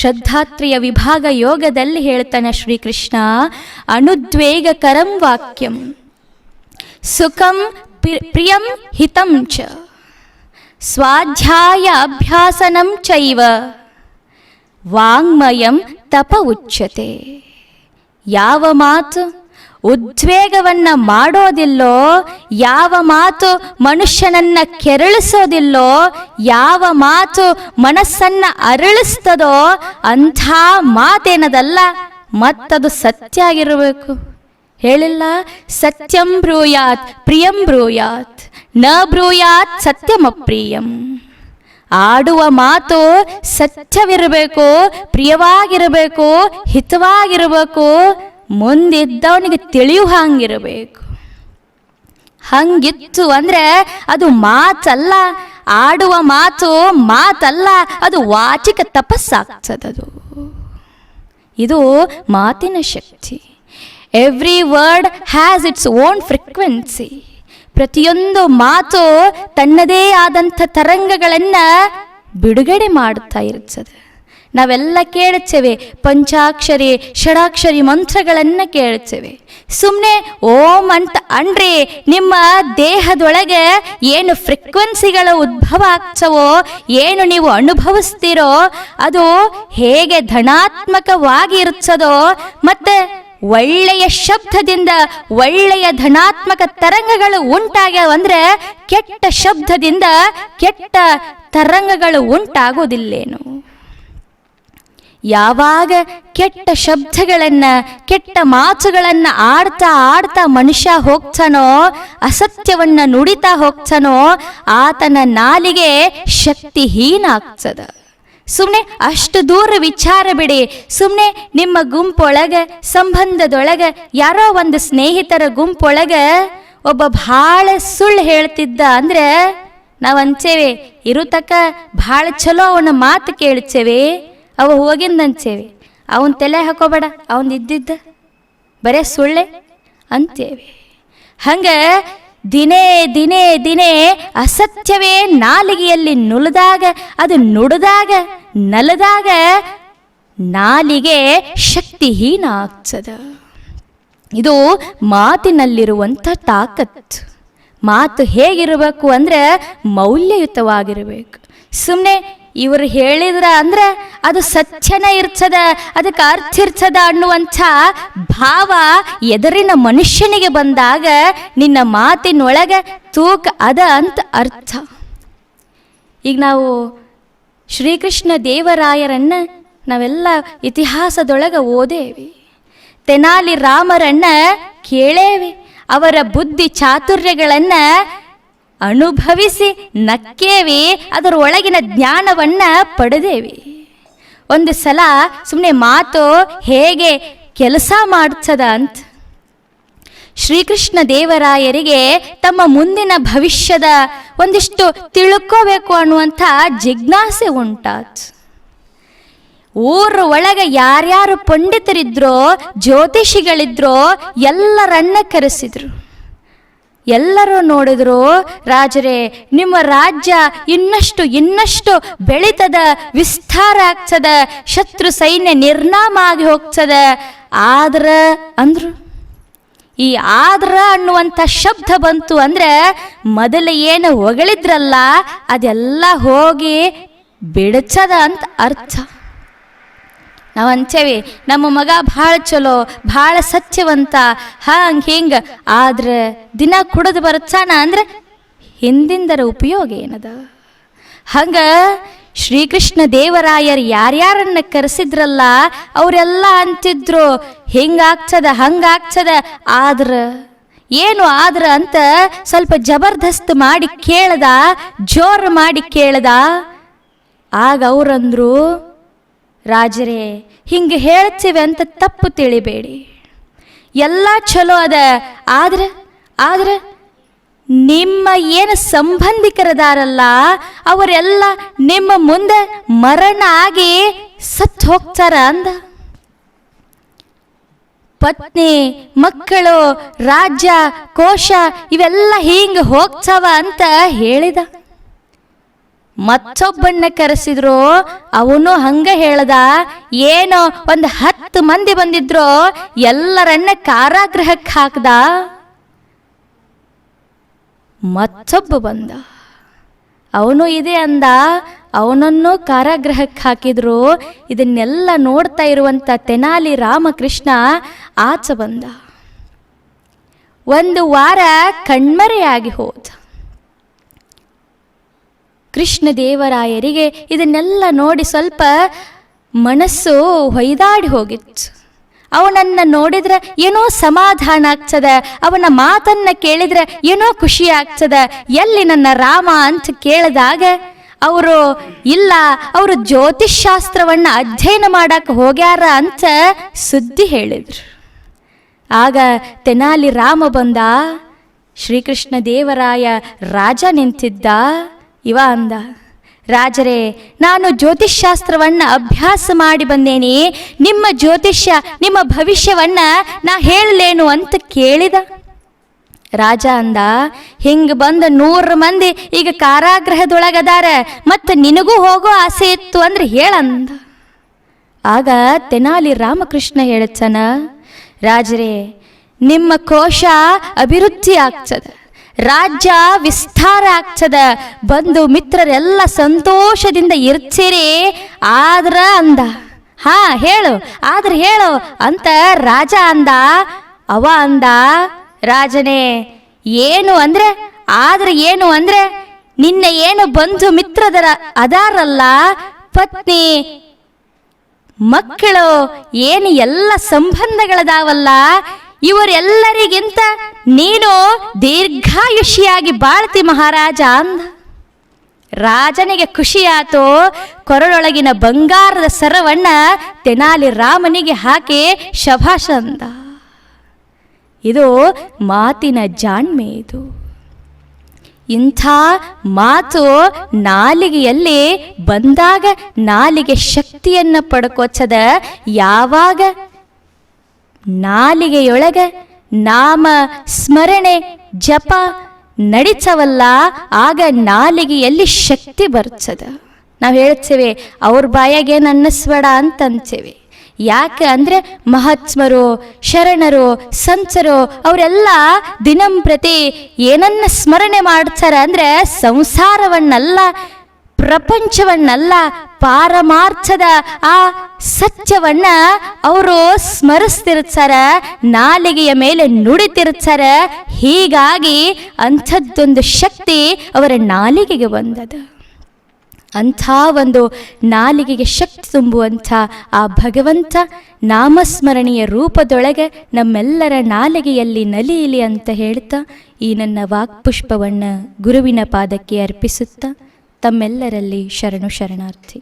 ಶ್ರದ್ಧಾತ್ರಿಯ ವಿಭಾಗ ಯೋಗದಲ್ಲಿ ಹೇಳ್ತಾನೆ ಶ್ರೀಕೃಷ್ಣ, ಅನುದ್ವೇಗಕರಂ ವಾಕ್ಯಂ ಸುಖಂ ಪ್ರಿಯಂ ಹಿತಂ ಚ ಸ್ವಾಧ್ಯಾಯ ಅಭ್ಯಾಸನಂ ಚೈವ ವಾಂಗ್ಮಯಂ ತಪ ಉಚ್ಯತೆ. ಯಾವ ಮಾತು ಉದ್ವೇಗವನ್ನು ಮಾಡೋದಿಲ್ಲೋ, ಯಾವ ಮಾತು ಮನುಷ್ಯನನ್ನ ಕೆರಳಿಸೋದಿಲ್ಲೋ, ಯಾವ ಮಾತು ಮನಸ್ಸನ್ನು ಅರಳಿಸ್ತದೋ ಅಂಥ ಮಾತೇನದಲ್ಲ, ಮತ್ತದು ಸತ್ಯ ಆಗಿರಬೇಕು. ಹೇಳಿಲ್ಲ, ಸತ್ಯಂ ಬ್ರೂಯಾತ್ ಪ್ರಿಯಂ ಬ್ರೂಯಾತ್ ನ ಬ್ರೂಯಾತ್ ಸತ್ಯಮಪ್ರಿಯಂ. ಆಡುವ ಮಾತು ಸತ್ಯವಿರಬೇಕು, ಪ್ರಿಯವಾಗಿರಬೇಕು, ಹಿತವಾಗಿರಬೇಕು, ಮುಂದಿದ್ದವನಿಗೆ ತಿಳಿಯು ಹಂಗಿರಬೇಕು. ಹಂಗಿತ್ತು ಅಂದರೆ ಅದು ಮಾತಲ್ಲ, ಆಡುವ ಮಾತು ಮಾತಲ್ಲ, ಅದು ವಾಚಿಕ ತಪಸ್ಸಾಗ್ತದದು. ಇದು ಮಾತಿನ ಶಕ್ತಿ. Every word has its own frequency. ಪ್ರತಿಯೊಂದು ಮಾತು ತನ್ನದೇ ಆದಂಥ ತರಂಗಗಳನ್ನು ಬಿಡುಗಡೆ ಮಾಡ್ತಾ ಇರ್ತದೆ. ನಾವೆಲ್ಲ ಕೇಳುತ್ತೇವೆ, ಪಂಚಾಕ್ಷರಿ ಷಡಾಕ್ಷರಿ ಮಂತ್ರಗಳನ್ನು ಕೇಳುತ್ತೇವೆ. ಸುಮ್ಮನೆ ಓಂ ಅಂತ ಅನ್ರಿ, ನಿಮ್ಮ ದೇಹದೊಳಗೆ ಏನು ಫ್ರೀಕ್ವೆನ್ಸಿಗಳ ಉದ್ಭವ ಆಗ್ತವೋ, ಏನು ನೀವು ಅನುಭವಿಸ್ತೀರೋ ಅದು ಹೇಗೆ ಧನಾತ್ಮಕವಾಗಿ ಇರ್ತದೋ, ಮತ್ತೆ ಒಳ್ಳೆಯ ಶಬ್ದದಿಂದ ಒಳ್ಳೆಯ ಧನಾತ್ಮಕ ತರಂಗಗಳು ಉಂಟಾಗ್ಯಾವಂದ್ರೆ ಕೆಟ್ಟ ಶಬ್ದದಿಂದ ಕೆಟ್ಟ ತರಂಗಗಳು ಉಂಟಾಗೋದಿಲ್ಲೇನು? ಯಾವಾಗ ಕೆಟ್ಟ ಶಬ್ದಗಳನ್ನು ಕೆಟ್ಟ ಮಾತುಗಳನ್ನು ಆಡ್ತಾ ಆಡ್ತಾ ಮನುಷ್ಯ ಹೋಗ್ತಾನೋ, ಅಸತ್ಯವನ್ನು ನುಡಿತಾ ಹೋಗ್ತಾನೋ, ಆತನ ನಾಲಿಗೆ ಶಕ್ತಿಹೀನ ಆಗ್ತದ. ಸುಮ್ಮನೆ ಅಷ್ಟು ದೂರ ವಿಚಾರ ಬಿಡಿ. ಸುಮ್ಮನೆ ನಿಮ್ಮ ಗುಂಪೊಳಗೆ, ಸಂಬಂಧದೊಳಗೆ, ಯಾರೋ ಒಂದು ಸ್ನೇಹಿತರ ಗುಂಪೊಳಗೆ ಒಬ್ಬ ಭಾಳ ಸುಳ್ಳು ಹೇಳ್ತಿದ್ದ ಅಂದರೆ ನಾವು ಅಂಚೇವೆ, ಇರುತಕ್ಕ ಭಾಳ ಚಲೋ ಅವನ ಮಾತು ಕೇಳ್ತೇವೆ, ಅವ ಹೋಗಿಂದ ಅಂಚೇವೆ, ಅವನ ತಲೆ ಹಾಕೋಬೇಡ, ಅವನ್ ಇದ್ದಿದ್ದ ಬರೇ ಸುಳ್ಳೆ ಅಂತೇವೆ. ಹಂಗೆ ದಿನೇ ದಿನೇ ದಿನೇ ಅಸತ್ಯವೇ ನಾಲಿಗೆಯಲ್ಲಿ ನುಲಿದಾಗ, ಅದು ನುಡಿದಾಗ ನಲದಾಗ ನಾಲಿಗೆ ಶಕ್ತಿಹೀನ ಆಗ್ತದ. ಇದು ಮಾತಿನಲ್ಲಿರುವಂಥ ತಾಕತ್. ಮಾತು ಹೇಗಿರಬೇಕು ಅಂದರೆ ಮೌಲ್ಯಯುತವಾಗಿರಬೇಕು. ಸುಮ್ಮನೆ ಇವರು ಹೇಳಿದ್ರ ಅಂದ್ರೆ ಅದು ಸತ್ಯನ ಇರ್ತದ, ಅದಕ್ಕೆ ಅರ್ಥ ಇರ್ತದ ಅನ್ನುವಂಥ ಭಾವ ಎದುರಿನ ಮನುಷ್ಯನಿಗೆ ಬಂದಾಗ ನಿನ್ನ ಮಾತಿನೊಳಗೆ ತೂಕ ಅದ ಅಂತ ಅರ್ಥ. ಈಗ ನಾವು ಶ್ರೀಕೃಷ್ಣ ದೇವರಾಯರನ್ನ ನಾವೆಲ್ಲ ಇತಿಹಾಸದೊಳಗೆ ಓದೇವಿ, ತೆನಾಲಿ ರಾಮರನ್ನ ಕೇಳೇವಿ, ಅವರ ಬುದ್ಧಿ ಚಾತುರ್ಯಗಳನ್ನು ಅನುಭವಿಸಿ ನಕ್ಕೇವಿ, ಅದರ ಒಳಗಿನ ಜ್ಞಾನವನ್ನ ಪಡೆದೇವಿ. ಒಂದು ಸಲ ಸುಮ್ಮನೆ ಮಾತು ಹೇಗೆ ಕೆಲಸ ಮಾಡ್ತದ ಅಂತ ಶ್ರೀಕೃಷ್ಣ ದೇವರಾಯರಿಗೆ ತಮ್ಮ ಮುಂದಿನ ಭವಿಷ್ಯದ ಒಂದಿಷ್ಟು ತಿಳ್ಕೋಬೇಕು ಅನ್ನುವಂಥ ಜಿಜ್ಞಾಸೆ ಉಂಟಾತು. ಊರ ಒಳಗೆ ಯಾರ್ಯಾರು ಪಂಡಿತರಿದ್ರೋ, ಜ್ಯೋತಿಷಿಗಳಿದ್ರೋ ಎಲ್ಲರನ್ನ ಕರೆಸಿದ್ರು. ಎಲ್ಲರೂ ನೋಡಿದ್ರು, ರಾಜರೇ ನಿಮ್ಮ ರಾಜ್ಯ ಇನ್ನಷ್ಟು ಬೆಳೀತದ, ವಿಸ್ತಾರ ಆಗ್ತದ, ಶತ್ರು ಸೈನ್ಯ ನಿರ್ನಾಮ ಆಗಿ ಹೋಗ್ತದ. ಆದ್ರ ಅಂದ್ರು. ಈ ಆದ್ರ ಅನ್ನುವಂಥ ಶಬ್ದ ಬಂತು ಅಂದ್ರೆ ಮೊದಲು ಏನು ಹೊಗಳಿದ್ರಲ್ಲ ಅದೆಲ್ಲ ಹೋಗಿ ಬಿಡಚದ ಅಂತ ಅರ್ಥ. ನಾವು ಅಂಚೇವಿ, ನಮ್ಮ ಮಗ ಭಾಳ ಚಲೋ, ಭಾಳ ಸತ್ಯವಂತ, ಹಿಂಗೆ ಆದ್ರೆ ದಿನ ಕುಡಿದು ಬರುತ್ತಾನ ಅಂದ್ರೆ ಹಿಂದಿಂದರ ಉಪಯೋಗ ಏನದ? ಹಂಗ ಶ್ರೀಕೃಷ್ಣ ದೇವರಾಯರು ಯಾರ್ಯಾರನ್ನ ಕರೆಸಿದ್ರಲ್ಲ ಅವರೆಲ್ಲ ಅಂತಿದ್ರು, ಹಿಂಗಾಗ್ತದ ಹಂಗಾಗ್ತದ. ಏನು ಆದ್ರ ಅಂತ ಸ್ವಲ್ಪ ಜಬರ್ದಸ್ತ್ ಮಾಡಿ ಕೇಳ್ದ, ಜೋರು ಮಾಡಿ ಕೇಳ್ದ. ಆಗ ಅವ್ರಂದ್ರು, ರಾಜರೇ ಹಿಂಗೆ ಹೇಳ್ತೀವಿ ಅಂತ ತಪ್ಪು ತಿಳಿಬೇಡಿ, ಎಲ್ಲ ಚಲೋ ಅದ. ಆದ್ರೆ ನಿಮ್ಮ ಏನು ಸಂಬಂಧಿಕರದಾರಲ್ಲ ಅವರೆಲ್ಲ ನಿಮ್ಮ ಮುಂದೆ ಮರಣ ಆಗಿ ಸತ್ತು ಹೋಗ್ತಾರ ಅಂದ. ಪತ್ನಿ, ಮಕ್ಕಳು, ರಾಜ್ಯ, ಕೋಶ ಇವೆಲ್ಲ ಹಿಂಗೆ ಹೋಗ್ತಾವ ಅಂತ ಹೇಳಿದ. ಮತ್ತೊಬ್ಬನ್ನ ಕರೆಸಿದ್ರು. ಅವನು ಹಂಗ ಹೇಳ್ದ, ಏನೋ 10 ಮಂದಿ ಬಂದಿದ್ರು, ಎಲ್ಲರನ್ನ ಕಾರಾಗೃಹಕ್ಕೆ ಹಾಕ್ದ. ಮತ್ತೊಬ್ಬ ಬಂದ, ಅವನು ಇದೆ ಅಂದ, ಅವನನ್ನು ಕಾರಾಗೃಹಕ್ಕೆ ಹಾಕಿದ್ರು. ಇದನ್ನೆಲ್ಲ ನೋಡ್ತಾ ಇರುವಂತ ತೆನಾಲಿ ರಾಮಕೃಷ್ಣ ಆಚೆ ಬಂದ. 1 ವಾರ ಕಣ್ಮರೆಯಾಗಿ ಹೋದ. ಕೃಷ್ಣದೇವರಾಯರಿಗೆ ಇದನ್ನೆಲ್ಲ ನೋಡಿ ಸ್ವಲ್ಪ ಮನಸ್ಸು ಹೊಯ್ದಾಡಿ ಹೋಗಿತ್ತು. ಅವನನ್ನ ನೋಡಿದ್ರೆ ಏನೋ ಸಮಾಧಾನ ಆಗ್ತದ, ಅವನ ಮಾತನ್ನ ಕೇಳಿದ್ರೆ ಏನೋ ಖುಷಿ ಆಗ್ತದ. ಎಲ್ಲಿ ನನ್ನ ರಾಮ ಅಂತ ಕೇಳಿದಾಗ ಅವರು ಇಲ್ಲ, ಅವರು ಜ್ಯೋತಿಷ್ಶಾಸ್ತ್ರವನ್ನ ಅಧ್ಯಯನ ಮಾಡಕ್ಕೆ ಹೋಗ್ಯಾರ ಅಂತ ಸುದ್ದಿ ಹೇಳಿದ್ರು. ಆಗ ತೆನಾಲಿ ರಾಮ ಬಂದ. ಶ್ರೀಕೃಷ್ಣ ದೇವರಾಯ ರಾಜ ನಿಂತಿದ್ದ. ಇವ ಅಂದ, ರಾಜರೇ, ನಾನು ಜ್ಯೋತಿಷ್ಶಾಸ್ತ್ರವನ್ನ ಅಭ್ಯಾಸ ಮಾಡಿ ಬಂದೇನಿ. ನಿಮ್ಮ ಜ್ಯೋತಿಷ್ಯ, ನಿಮ್ಮ ಭವಿಷ್ಯವನ್ನ ನಾ ಹೇಳಲೇನು ಅಂತ ಕೇಳಿದ. ರಾಜ ಅಂದ, ಹಿಂಗ ಬಂದ 100 ಮಂದಿ ಈಗ ಕಾರಾಗೃಹದೊಳಗದಾರ, ಮತ್ತೆ ನಿನಗೂ ಹೋಗೋ ಆಸೆ ಇತ್ತು ಅಂದ್ರೆ ಹೇಳಂದ. ಆಗ ತೆನಾಲಿ ರಾಮಕೃಷ್ಣ ಹೇಳಚ್ಚನ, ರಾಜರೇ, ನಿಮ್ಮ ಕೋಶ ಅಭಿವೃದ್ಧಿ ಆಗ್ತದ, ರಾಜ್ಯ ವಿಸ್ತಾರ ಆಗ್ತದ, ಬಂಧು ಮಿತ್ರರೆಲ್ಲ ಸಂತೋಷದಿಂದ ಇರ್ತೀರಿ. ಆದ್ರ ಅಂದ, ಹಾ ಹೇಳು, ಆದ್ರೆ ಹೇಳು ಅಂತ ರಾಜ ಅಂದ. ಅವ ಅಂದ, ರಾಜನೇ, ಏನು ಅಂದ್ರೆ, ಆದ್ರೆ ಏನು ಅಂದ್ರೆ, ನಿನ್ನ ಏನು ಬಂಧು ಮಿತ್ರದರ ಅದಾರಲ್ಲ, ಪತ್ನಿ ಮಕ್ಕಳು ಏನು ಎಲ್ಲ ಸಂಬಂಧಗಳದಾವಲ್ಲ, ಇವರೆಲ್ಲರಿಗಿಂತ ನೀನು ದೀರ್ಘಾಯುಷಿಯಾಗಿ ಬಾಳ್ತಿ ಮಹಾರಾಜ ಅಂದ. ರಾಜನಿಗೆ ಖುಷಿಯಾತು. ಕೊರಳೊಳಗಿನ ಬಂಗಾರದ ಸರವನ್ನ ತೆನಾಲಿ ರಾಮನಿಗೆ ಹಾಕಿ ಶಭಾಷ ಅಂದ. ಇದು ಮಾತಿನ ಜಾಣ್ಮೆ. ಇದು ಇಂಥ ಮಾತು ನಾಲಿಗೆಯಲ್ಲಿ ಬಂದಾಗ ನಾಲಿಗೆ ಶಕ್ತಿಯನ್ನ ಪಡ್ಕೋಚದ. ಯಾವಾಗ ನಾಲಿಗೆಯೊಳಗ ನಾಮ ಸ್ಮರಣೆ ಜಪ ನಡಿಸವಲ್ಲ, ಆಗ ನಾಲಿಗೆಯಲ್ಲಿ ಶಕ್ತಿ ಬರ್ತದ. ನಾವು ಹೇಳ್ತೇವೆ, ಅವ್ರ ಬಾಯಾಗೇನು ಅನ್ನಿಸ್ಬೇಡ ಅಂತ ಅಂತೇವೆ. ಯಾಕೆ ಅಂದರೆ ಮಹಾತ್ಮರು, ಶರಣರು, ಸಂತರು ಅವರೆಲ್ಲ ದಿನಂಪ್ರತಿ ಏನನ್ನ ಸ್ಮರಣೆ ಮಾಡ್ತಾರೆ ಅಂದರೆ ಸಂಸಾರವನ್ನಲ್ಲ, ಪ್ರಪಂಚವನ್ನಲ್ಲ, ಪಾರಮಾರ್ಥದ ಆ ಸತ್ಯವನ್ನ ಅವರು ಸ್ಮರಿಸ್ತಿರ್ತಾರ, ನಾಲಿಗೆಯ ಮೇಲೆ ನುಡಿತಿರ್ತಾರ. ಹೀಗಾಗಿ ಅಂಥದ್ದೊಂದು ಶಕ್ತಿ ಅವರ ನಾಲಿಗೆಗೆ ಬಂದದ. ಅಂಥ ಒಂದು ನಾಲಿಗೆಗೆ ಶಕ್ತಿ ತುಂಬುವಂಥ ಆ ಭಗವಂತ ನಾಮಸ್ಮರಣೆಯ ರೂಪದೊಳಗೆ ನಮ್ಮೆಲ್ಲರ ನಾಲಿಗೆಯಲ್ಲಿ ನಲಿಯಲಿ ಅಂತ ಹೇಳ್ತಾ ಈ ನನ್ನ ವಾಕ್ಪುಷ್ಪವನ್ನು ಗುರುವಿನ ಪಾದಕ್ಕೆ ಅರ್ಪಿಸುತ್ತಾ ತಮ್ಮೆಲ್ಲರಲ್ಲಿ ಶರಣು ಶರಣಾರ್ಥಿ.